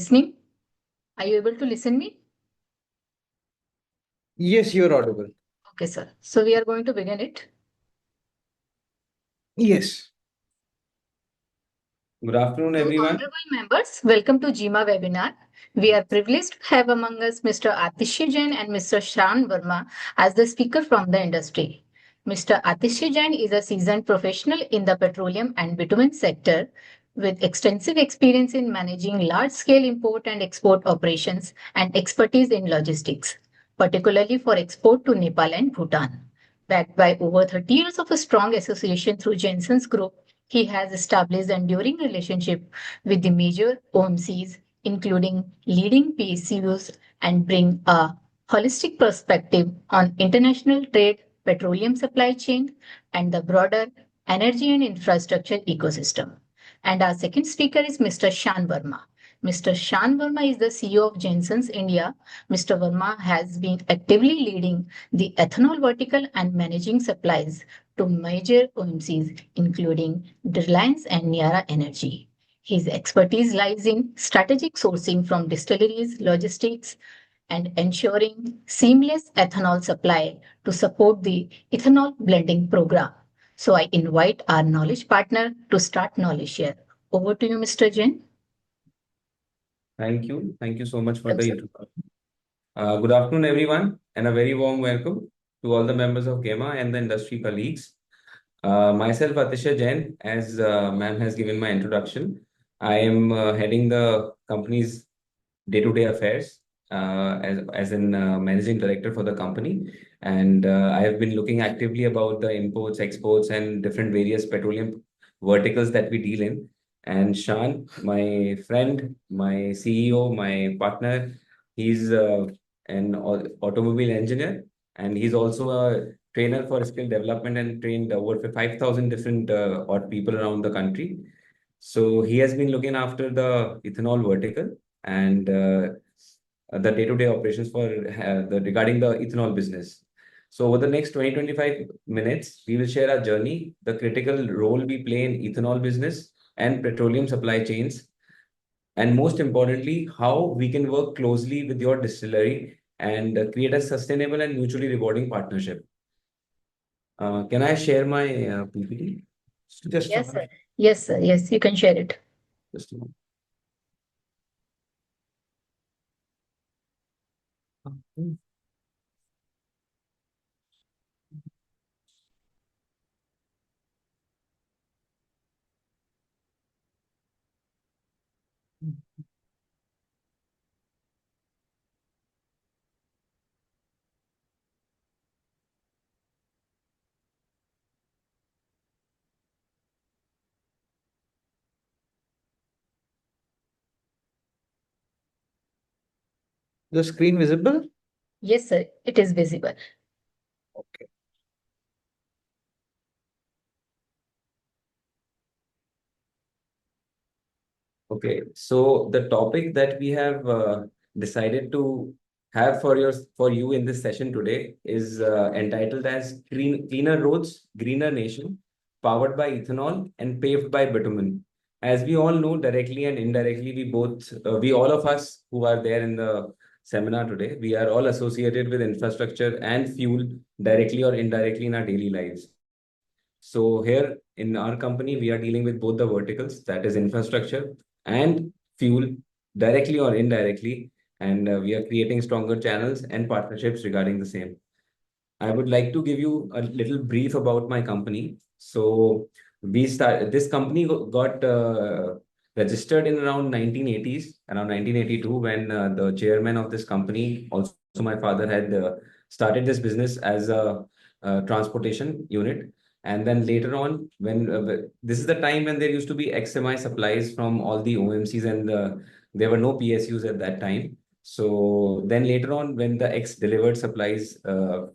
Listening? Are you able to listen me? Yes, you're audible. Okay, sir. So we are going to begin it. Yes. Good afternoon, To everyone. honorable members, welcome to GMA webinar. We are privileged to have among us Mr. Atishay Jain and Mr. Shaan Varma as the speaker from the industry. Mr. Atishay Jain is a seasoned professional in the petroleum and bitumen sector with extensive experience in managing large-scale import and export operations and expertise in logistics, particularly for export to Nepal and Bhutan. Backed by over 30 years of a strong association through Jainsons Group, he has established enduring relationship with the major OMCs, including leading PSUs, and bring a holistic perspective on international trade, petroleum supply chain, and the broader energy and infrastructure ecosystem. And our second speaker is Mr. Shaan Varma. Mr. Shaan Varma is the CEO of Jensens India. Mr. Varma has been actively leading the ethanol vertical and managing supplies to major OMCs, including Reliance and Nayara Energy. His expertise lies in strategic sourcing from distilleries, logistics, and ensuring seamless ethanol supply to support the ethanol blending program. So I invite our knowledge partner to start knowledge share. Over to you, Mr. Jain. Thank you. Thank you so much for Welcome, the sir. introduction. Good afternoon, everyone, and a very warm welcome to all the members of GEMA and the industry colleagues. Myself, Atishay Jain, as ma'am has given my introduction, I am heading the company's day-to-day affairs as in managing director for the company. And I have been looking actively about the imports, exports, and different various petroleum verticals that we deal in. And Shaan, my friend, my CEO, my partner, he's an automobile engineer, and he's also a trainer for skill development and trained over 5,000 different odd people around the country. So he has been looking after the ethanol vertical and the day-to-day operations for regarding the ethanol business. So over the next 20-25 minutes, we will share our journey, the critical role we play in ethanol business and petroleum supply chains, and most importantly, how we can work closely with your distillery and create a sustainable and mutually rewarding partnership. Can I share my PPT? Just a Yes, sir. moment. Yes, sir. Yes, you can share it. Just a moment. The screen visible? Yes, sir. It is visible. Okay. Okay, so the topic that we have decided to have for you in this session today is entitled as Cleaner Roads, Greener Nation, powered by ethanol and paved by bitumen. As we all know, directly and indirectly, we all of us who are there in the seminar today, we are all associated with infrastructure and fuel directly or indirectly in our daily lives. So here in our company, we are dealing with both the verticals, that is infrastructure and fuel, directly or indirectly, and we are creating stronger channels and partnerships regarding the same. I would like to give you a little brief about my company. So this company got registered in around 1980s, around 1982, when the chairman of this company, also my father, had started this business as a transportation unit. And then later on, when this is the time when there used to be XMI supplies from all the OMCs, and there were no PSUs at that time. So then later on, when the ex-delivered supplies,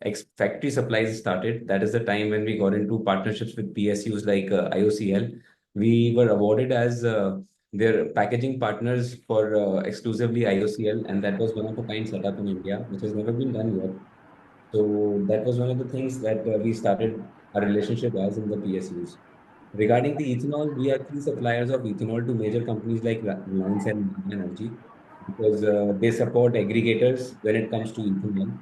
ex-factory supplies started, that is the time when we got into partnerships with PSUs like IOCL. We were awarded as their packaging partners for exclusively IOCL, and that was one of a kind setup in India, which has never been done yet. So that was one of the things that we started our relationship as in the PSUs. Regarding the ethanol, we are key suppliers of ethanol to major companies like Reliance and Energy. because they support aggregators when it comes to ethanol.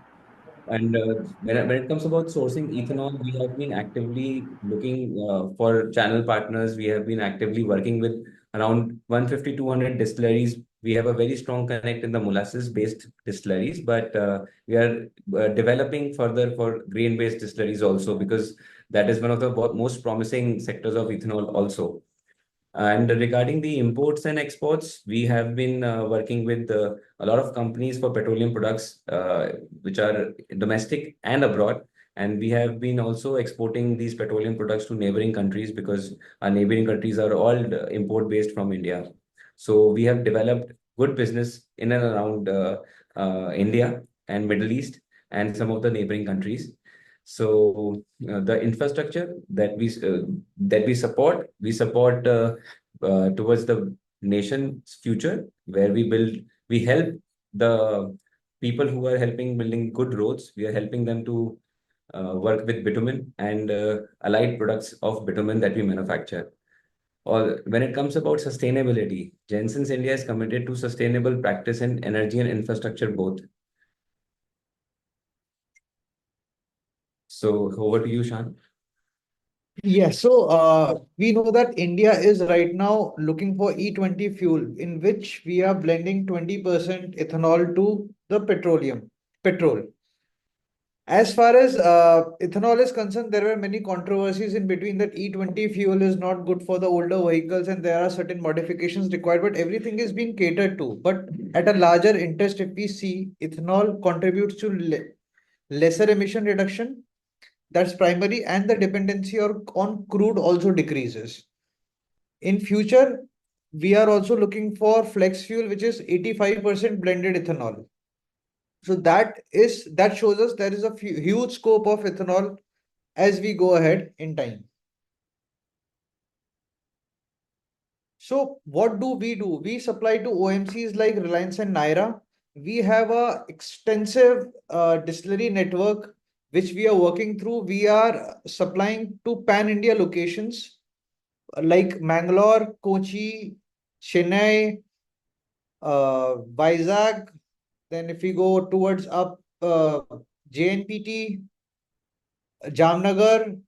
And when it comes about sourcing ethanol, we have been actively looking for channel partners. We have been actively working with around 150, 200 distilleries. We have a very strong connect in the molasses-based distilleries, but we are developing further for grain-based distilleries also, because that is one of the most promising sectors of ethanol also. And regarding the imports and exports, we have been working with a lot of companies for petroleum products, which are domestic and abroad. And we have been also exporting these petroleum products to neighboring countries, because our neighboring countries are all import based from India. So we have developed good business in and around India and Middle East and some of the neighboring countries. So the infrastructure that we support towards the nation's future, where we help the people who are helping building good roads. We are helping them to work with bitumen and allied products of bitumen that we manufacture. Or when it comes about sustainability, Jensen's India is committed to sustainable practice in energy and infrastructure both. So over to you, Shan. Yes, so we know that India is right now looking for E20 fuel, in which we are blending 20% ethanol to the petrol. As far as ethanol is concerned, there were many controversies in between that E20 fuel is not good for the older vehicles and there are certain modifications required, but everything is being catered to. But at a larger interest, if we see, ethanol contributes to lesser emission reduction. That's primary, and the dependency on crude also decreases. In future, we are also looking for flex fuel, which is 85% blended ethanol. So that shows us there is a huge scope of ethanol as we go ahead in time. So what do? We supply to OMCs like Reliance and Nayara. We have a extensive distillery network which we are working through. We are supplying to pan India locations like Mangalore, Kochi, Chennai, Vizag. Then if we go towards up JNPT, Jamnagar,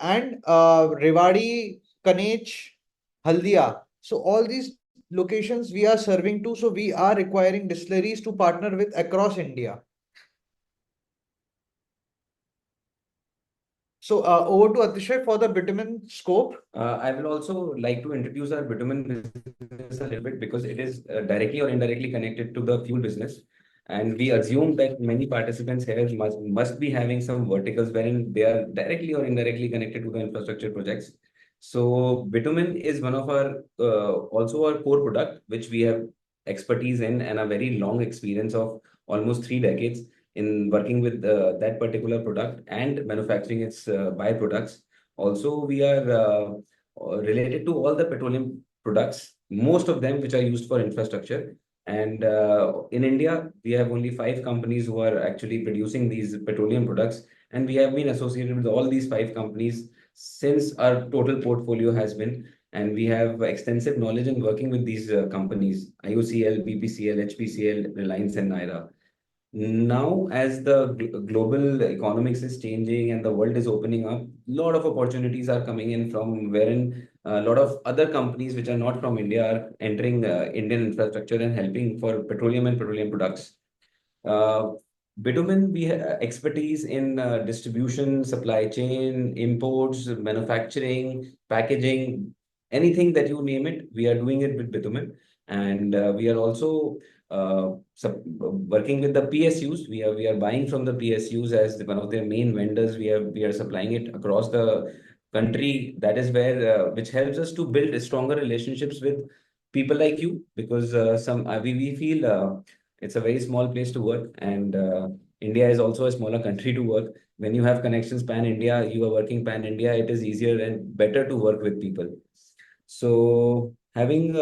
and Rewari, Kanech, Haldia. So all these locations we are serving to. So we are requiring distilleries to partner with across India. So over to Atishay for the bitumen scope. I will also like to introduce our bitumen business a little bit, because it is directly or indirectly connected to the fuel business. And we assume that many participants here must be having some verticals wherein they are directly or indirectly connected to the infrastructure projects. So bitumen is one of our also our core product, which we have expertise in and a very long experience of almost 3 decades in working with that particular product and manufacturing its byproducts. Also, we are related to all the petroleum products, most of them which are used for infrastructure. And in India, we have only 5 companies who are actually producing these petroleum products. And we have been associated with all these 5 companies since our total portfolio has been. And we have extensive knowledge in working with these companies: IOCL, BPCL, HPCL, Reliance, and Nayara. Now, as the global economics is changing and the world is opening up, a lot of opportunities are coming in from wherein a lot of other companies which are not from India are entering Indian infrastructure and helping for petroleum and petroleum products. Uh, Bitumen, we have expertise in distribution, supply chain, imports, manufacturing, packaging, anything that you name it, we are doing it with bitumen. And we are also working with the PSUs. We are buying from the PSUs as one of their main vendors. We are supplying it across the country. That is where which helps us to build stronger relationships with people like you, because we feel it's a very small place to work, and India is also a smaller country to work. When you have connections pan India, you are working pan India, it is easier and better to work with people. So having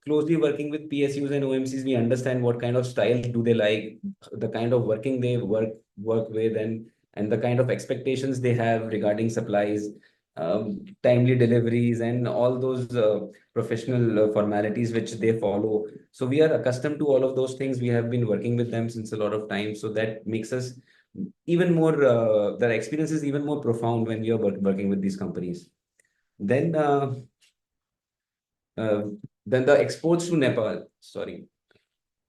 closely working with PSUs and OMCs, we understand what kind of style do they like, the kind of working they work with, and the kind of expectations they have regarding supplies. timely deliveries and all those professional formalities which they follow. So we are accustomed to all of those things. We have been working with them since a lot of time. So that makes us even more, the experience is even more profound when we are working with these companies. Then, uh, then the exports to Nepal, sorry.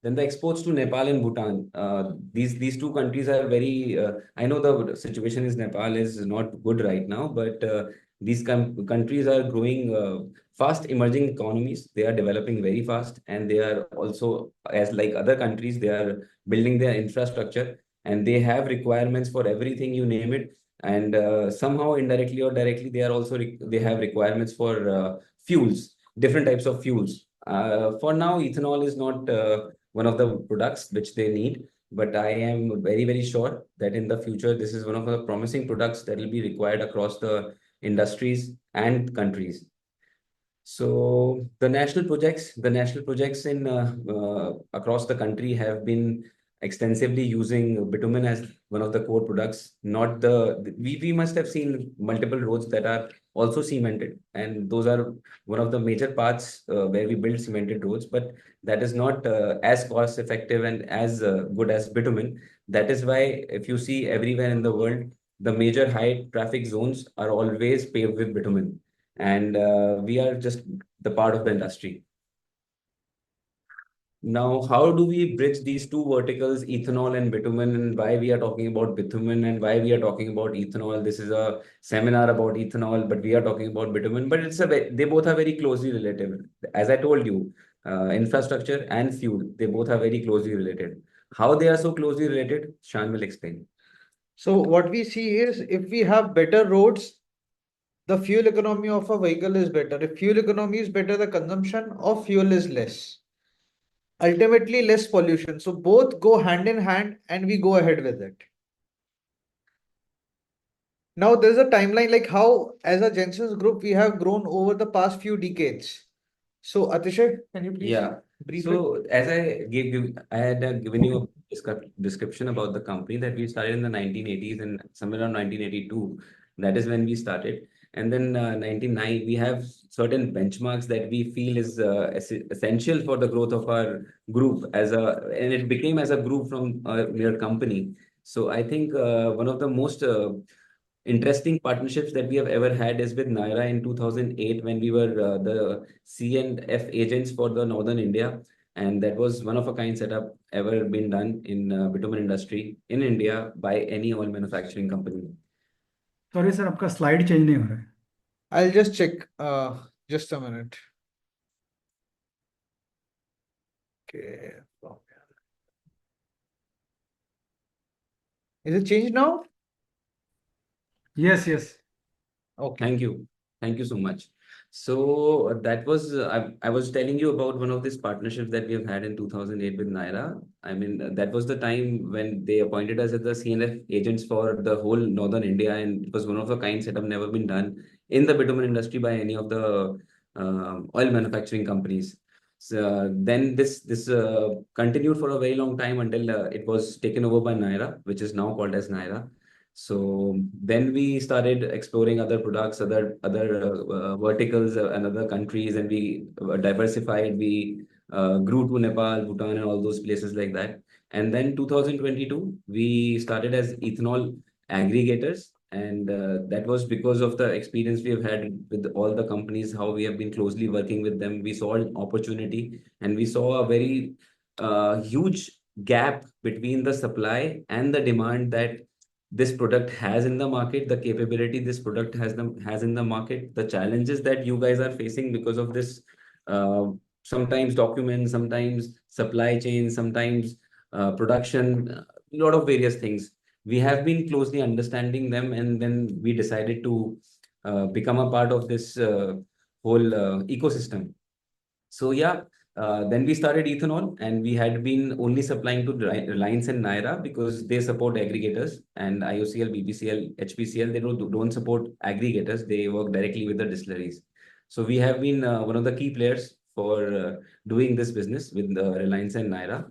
Then the exports to Nepal and Bhutan. These two countries are very. I know the situation is Nepal is not good right now, but these countries are growing fast, emerging economies. They are developing very fast, and they are also, as like other countries, they are building their infrastructure, and they have requirements for everything you name it. And somehow, indirectly or directly, they are also they have requirements for fuels, different types of fuels. For now, ethanol is not one of the products which they need. But I am very, very sure that in the future, this is one of the promising products that will be required across the industries and countries. So the national projects in across the country have been extensively using bitumen as one of the core products. Not the we must have seen multiple roads that are also cemented, and those are one of the major parts where we build cemented roads. But that is not as cost effective and as good as bitumen. That is why if you see everywhere in the world, the major high traffic zones are always paved with bitumen, and we are just the part of the industry. Now, how do we bridge these two verticals, ethanol and bitumen, and why we are talking about bitumen and why we are talking about ethanol? This is a seminar about ethanol, but we are talking about bitumen. But they both are very closely related. As I told you, infrastructure and fuel, they both are very closely related. How they are so closely related, Shaan will explain. So what we see is if we have better roads, the fuel economy of a vehicle is better. If fuel economy is better, the consumption of fuel is less. Ultimately, less pollution. So both go hand in hand and we go ahead with it. Now, there's a timeline like how, as a Jainsons Group, we have grown over the past few decades. So, Atishay, can you please brief it? So as I had given you a description about the company that we started in the 1980s and somewhere around 1982. That is when we started. And then 99, we have certain benchmarks that we feel is essential for the growth of our group and it became as a group from a mere company. So I think one of the most interesting partnerships that we have ever had is with Nayara in 2008 when we were the C&F agents for the Northern India. And that was one of a kind setup ever been done in bitumen industry in India by any oil manufacturing company. Sorry sir आपका slide change नहीं हो रहा है. I'll just check. Just a minute. Okay. Is it changed now? Yes, yes. Okay. Thank you so much. So that was I was telling you about one of these partnerships that we have had in 2008 with Naira. I mean that was the time when they appointed us as the CNF agents for the whole Northern India, and it was one of a kind setup never been done in the bitumen industry by any of the oil manufacturing companies. So then this continued for a very long time until it was taken over by Naira, which is now called as Naira. So then we started exploring other products, other verticals and other countries, and we diversified. We grew to Nepal, Bhutan, and all those places like that. And then 2022, we started as ethanol aggregators, and that was because of the experience we have had with all the companies, how we have been closely working with them. We saw an opportunity, and we saw a very huge gap between the supply and the demand that this product has in the market, the capability this product has in the market, the challenges that you guys are facing because of this, sometimes documents, sometimes supply chain, sometimes production, a lot of various things. We have been closely understanding them, and then we decided to become a part of this whole ecosystem. So yeah, then we started Ethanol, and we had been only supplying to Reliance and Nayara because they support aggregators, and IOCL, BPCL, HPCL, they don't support aggregators. They work directly with the distilleries. So we have been one of the key players for doing this business with Reliance and Nayara.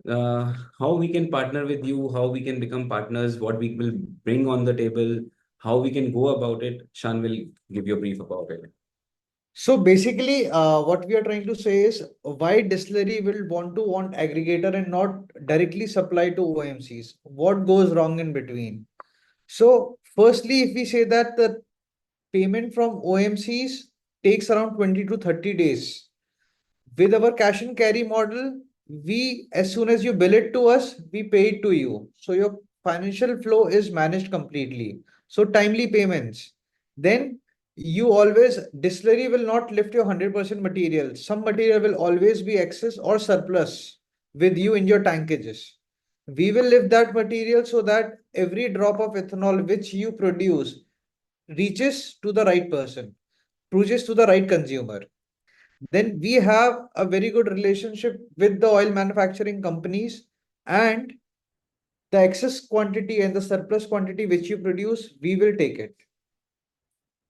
How we can partner with you, how we can become partners, what we will bring on the table. how we can go about it. Shaan will give you a brief about it. So basically, what we are trying to say is why distillery will want aggregator and not directly supply to OMCs. What goes wrong in between? So firstly, if we say that the payment from OMCs takes around 20 to 30 days. With our cash and carry model, we as soon as you bill it to us, we pay it to you. So your financial flow is managed completely. So timely payments. Then you always distillery will not lift your 100% material. Some material will always be excess or surplus with you in your tankages. We will lift that material so that every drop of ethanol which you produce reaches to the right person, reaches to the right consumer. Then we have a very good relationship with the oil manufacturing companies, and the excess quantity and the surplus quantity which you produce, we will take it.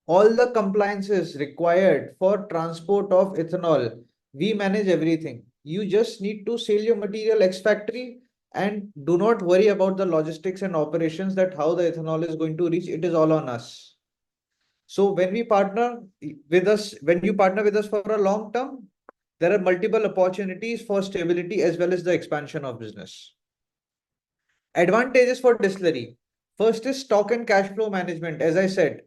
All the compliances required for transport of ethanol, we manage everything. You just need to sell your material ex factory and do not worry about the logistics and operations that how the ethanol is going to reach. It is all on us. So when we partner with us, when you partner with us for a long term, there are multiple opportunities for stability as well as the expansion of business. Advantages for distillery. First is stock and cash flow management. As I said,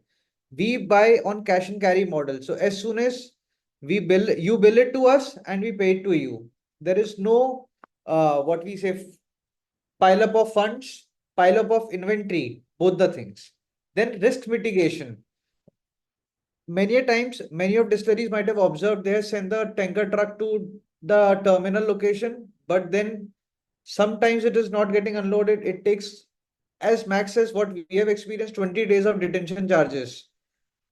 we buy on cash and carry model. So as soon as we bill, you bill it to us and we pay it to you. There is no what we say pile up of funds, pile up of inventory, both the things. Then risk mitigation. Many a times, many of distilleries might have observed they send the tanker truck to the terminal location, but then sometimes it is not getting unloaded. It takes as max as what we have experienced 20 days of detention charges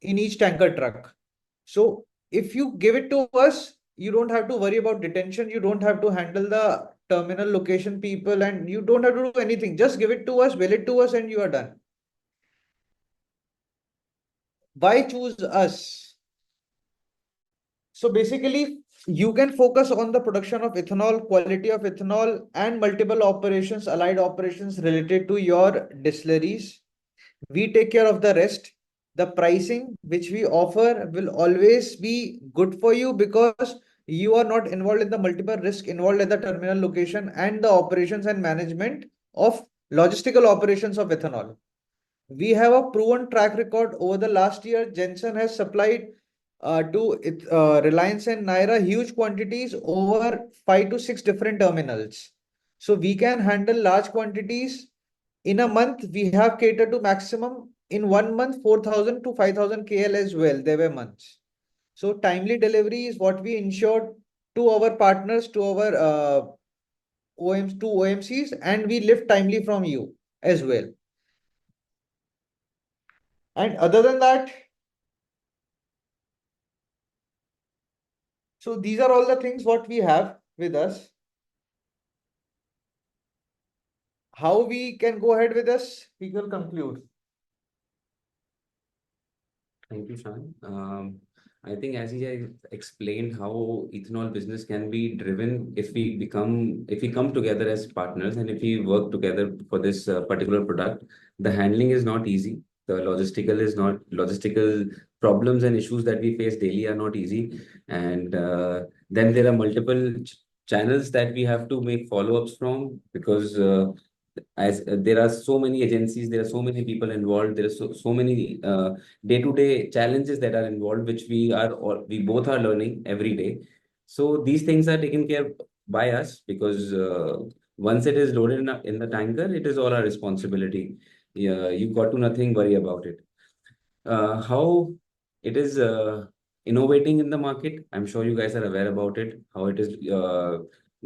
in each tanker truck. So if you give it to us, you don't have to worry about detention. You don't have to handle the terminal location people and you don't have to do anything. Just give it to us, bill it to us, and you are done. Why choose us? So basically, you can focus on the production of ethanol, quality of ethanol, and multiple operations, allied operations related to your distilleries. We take care of the rest. The pricing which we offer will always be good for you because you are not involved in the multiple risk involved at the terminal location and the operations and management of logistical operations of ethanol. We have a proven track record over the last year. Jensen has supplied to Reliance and Nayara huge quantities over 5 to 6 different terminals. So we can handle large quantities. In a month, we have catered to maximum in 1 month 4,000 to 5,000 KL as well. There were months. So timely delivery is what we ensured to our partners, to our OMs, to OMCs, and we lift timely from you as well. And other than that, so these are all the things what we have with us. How we can go ahead with this, we will conclude. Thank you, Shaan. I think as he explained how ethanol business can be driven if we come together as partners and if we work together for this particular product, the handling is not easy. The logistical problems and issues that we face daily are not easy. And then there are multiple channels that we have to make follow-ups from because as there are so many agencies, there are so many people involved, there are so many day-to-day challenges that are involved, which we both are learning every day. So these things are taken care by us because once it is loaded in the tanker, it is all our responsibility. Yeah, you got to nothing worry about it. How it is innovating in the market, I'm sure you guys are aware about it. How it is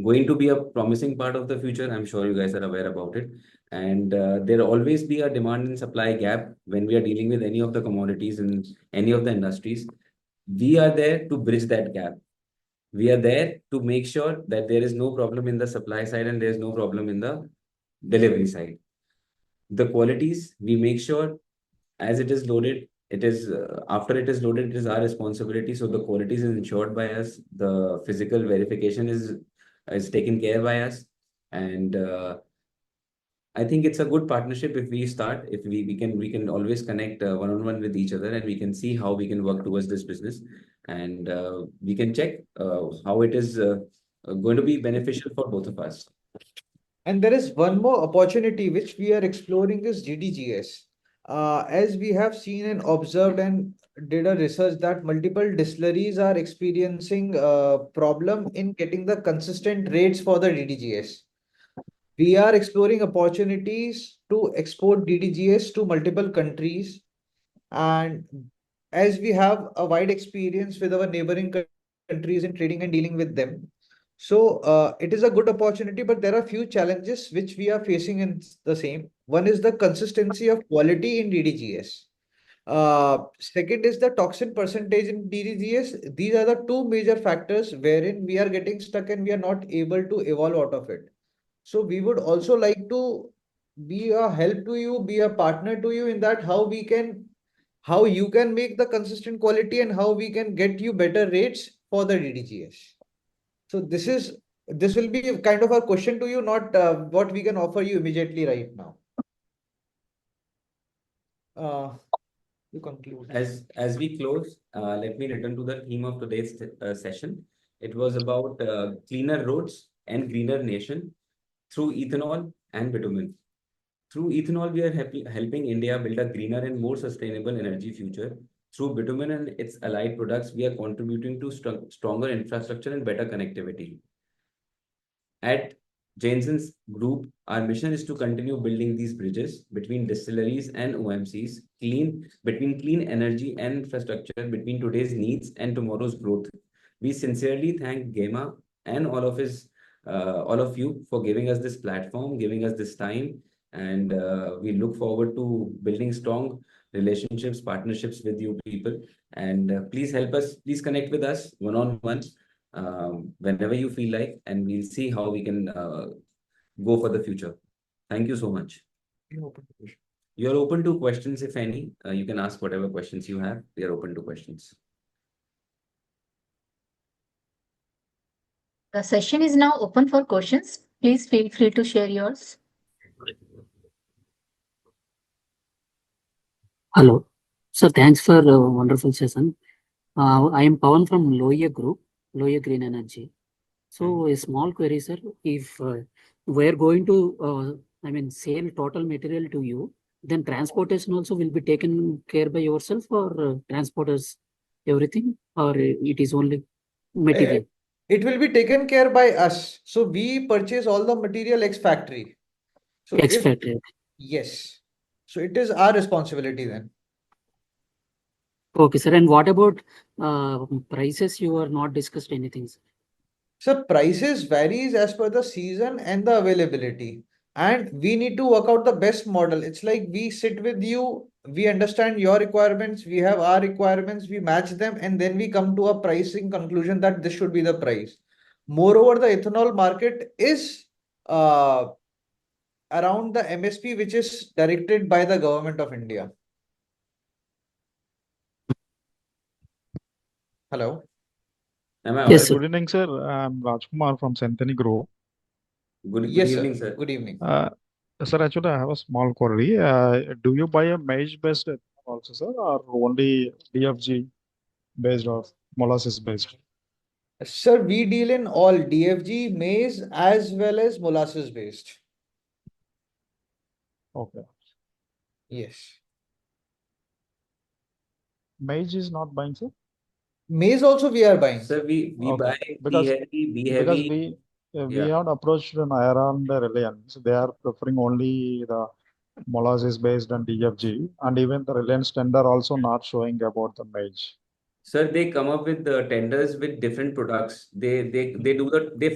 going to be a promising part of the future, I'm sure you guys are aware about it. And there'll always be a demand and supply gap when we are dealing with any of the commodities in any of the industries. We are there to bridge that gap. We are there to make sure that there is no problem in the supply side and there is no problem in the delivery side. The qualities, we make sure as it is loaded, it is after it is loaded, it is our responsibility. So the quality is ensured by us. The physical verification is taken care by us, and I think it's a good partnership if we start. If we can always connect one-on-one with each other, and we can see how we can work towards this business, and we can check how it is going to be beneficial for both of us. And there is one more opportunity which we are exploring is DDGS. As we have seen and observed and did a research that multiple distilleries are experiencing a problem in getting the consistent rates for the DDGS. We are exploring opportunities to export DDGS to multiple countries. And as we have a wide experience with our neighboring countries in trading and dealing with them, so it is a good opportunity, but there are few challenges which we are facing in the same. One is the consistency of quality in DDGS. Second is the toxin percentage in DDGS. These are the two major factors wherein we are getting stuck and we are not able to evolve out of it. So we would also like to be a help to you, be a partner to you in that how you can make the consistent quality and how we can get you better rates for the DDGS. So this will be kind of a question to you, not what we can offer you immediately right now. To conclude. As we close, let me return to the theme of today's session. It was about cleaner roads and greener nation through ethanol and bitumen. Through ethanol, we are helping India build a greener and more sustainable energy future. Through bitumen and its allied products, we are contributing to stronger infrastructure and better connectivity. At Jainsons Group, our mission is to continue building these bridges between distilleries and OMCs, between clean energy and infrastructure, between today's needs and tomorrow's growth. We sincerely thank Gema and all of you for giving us this platform, giving us this time, and we look forward to building strong relationships, partnerships with you people. And please help us, please connect with us one-on-one whenever you feel like, and we'll see how we can go for the future. Thank you so much. You're open to questions, if any. You can ask whatever questions you have. We are open to questions. The session is now open for questions. Please feel free to share yours. Hello. So thanks for a wonderful session. I am Pawan from Loya Group, Loya Green Energy. So a small query, sir. If we're going to, sell total material to you, then transportation also will be taken care by yourself, or transporters everything, or it is only material? It will be taken care by us. So we purchase all the material ex factory. So Ex if factory. yes, so it is our responsibility then. Okay, sir. And what about prices? You are not discussed anything, sir. So prices varies as per the season and the availability. And we need to work out the best model. It's like we sit with you, we understand your requirements, we have our requirements, we match them, and then we come to a pricing conclusion that this should be the price. Moreover, the ethanol market is around the MSP, which is directed by the government of India. Hello. Am I Yes, audible? sir. Good evening, sir. I'm Rajkumar from Centenny Group. Good Yes, sir. evening, sir. Good evening. Sir, actually, I have a small query. Do you buy a maize-based ethanol also, sir, or only DFG based or molasses based? Sir, we deal in all DFG, maize, as well as molasses based. Okay. Yes. Maize is not buying, sir? Maize also we are buying. Sir, we Okay. buy Because B because heavy. we Yeah. had approached Nayara and the Reliance. They are preferring only the molasses based and DFG, and even the Reliance tender also not showing about the maize. Sir, they come up with the tenders with different products. They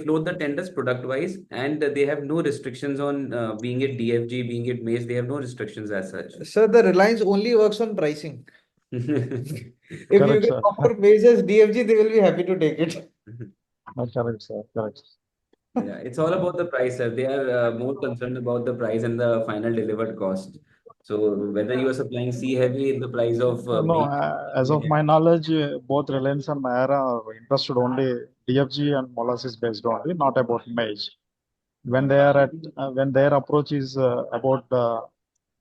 float the tenders product wise, and they have no restrictions on being it DFG, being it maize. They have no restrictions as such. Sir, the Reliance only works on pricing. If you Correct, can sir. offer maize as DFG, they will be happy to take it. Correct, sir. Correct. Yeah, it's all about the price, sir. They are more concerned about the price and the final delivered cost. So whether you are supplying C heavy in the price of No, as of my knowledge, both Reliance and Nayara are interested only DFG and molasses based only, not about maize. when they are at when their approach is about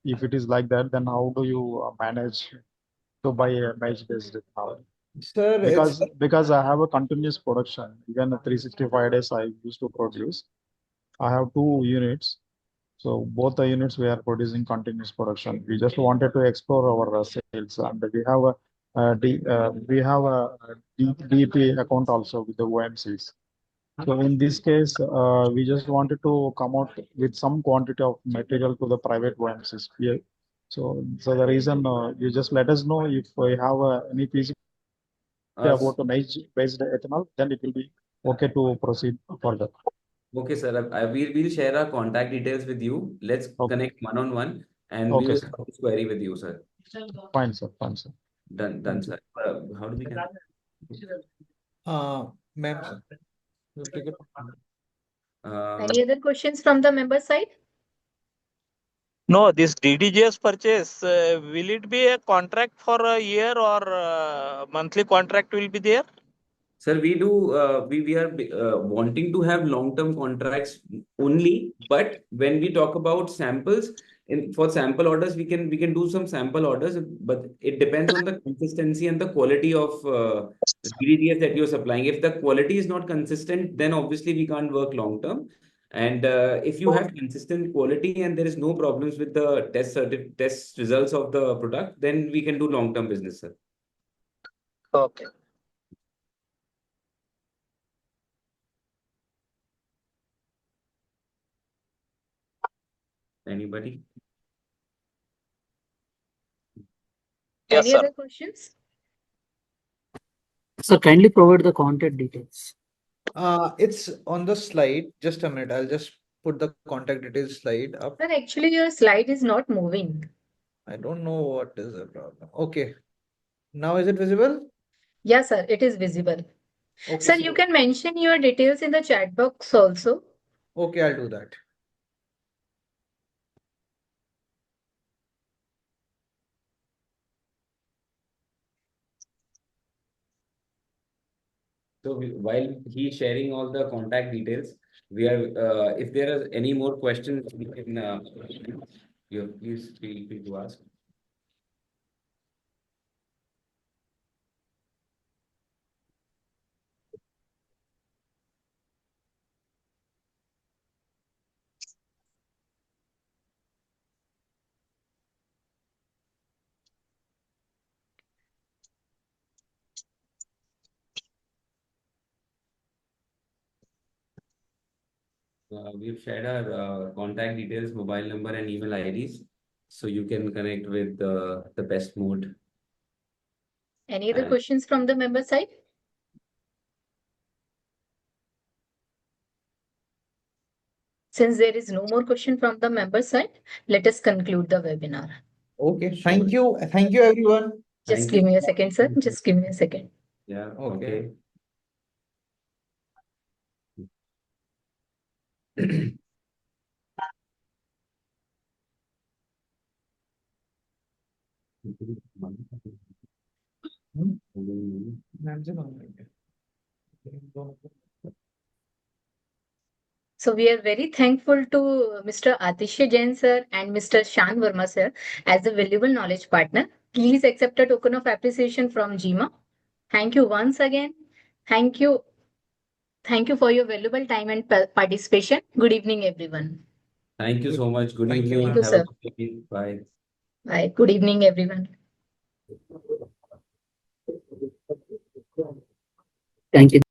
if it is like that, then how do you manage to buy a match-based ethanol? Sir, it's Because I have a continuous production, even 365 days I used to produce. I have 2 units. So both the units we are producing continuous production. We just wanted to explore our sales, and we have a DP account also with the OMCs. So in this case, we just wanted to come out with some quantity of material to the private OMCs. Yeah. So the reason you just let us know if we have any feasibility about the maize-based ethanol, then it will be okay to proceed further. Okay, sir. We'll share our contact details with you. Let's Okay. connect one-on-one, and we Okay, will sir. solve this query with you, sir. Fine, sir. Fine, sir. Done, sir. How do we can? ma'am, sir. You take it. Any other questions from the member side? No, this DDGS purchase, will it be a contract for a year or monthly contract will be there? Sir, we are wanting to have long-term contracts only, but when we talk about samples, for sample orders, we can do some sample orders, but it depends on the consistency and the quality of DDGS that you're supplying. If the quality is not consistent, then obviously we can't work long-term. And if you have consistent quality and there is no problems with the test results of the product, then we can do long-term business, sir. Okay. Anybody? Yes, Any sir. other questions? So kindly provide the contact details. It's on the slide. Just a minute. I'll just put the contact details slide up. Sir, actually, your slide is not moving. I don't know what is the problem. Okay. Now is it visible? Yeah, sir, it is visible. Okay, Sir, you can mention your details in the chat box also. okay, I'll do that. So while he's sharing all the contact details, we are if there are any more questions, we can you please feel free to ask. We've shared our contact details, mobile number, and email IDs, so you can connect with the best mode. Any other And- questions from the member side? Since there is no more question from the member side, let us conclude the webinar. Okay, thank you. Thank you, everyone. Just Thank give you. me a second, sir. Just give me a second. Yeah. Okay. Okay. So we are very thankful to Mr. Atishay Jain sir and Mr. Shaan Varma sir as a valuable knowledge partner. Please accept a token of appreciation from JIMA. Thank you once again. Thank you. Thank you for your valuable time and participation. Good evening, everyone. Thank you so much. Good Thank you, evening. Thank you, Have a sir. good evening. Bye. Bye. Good evening, everyone. Thank you.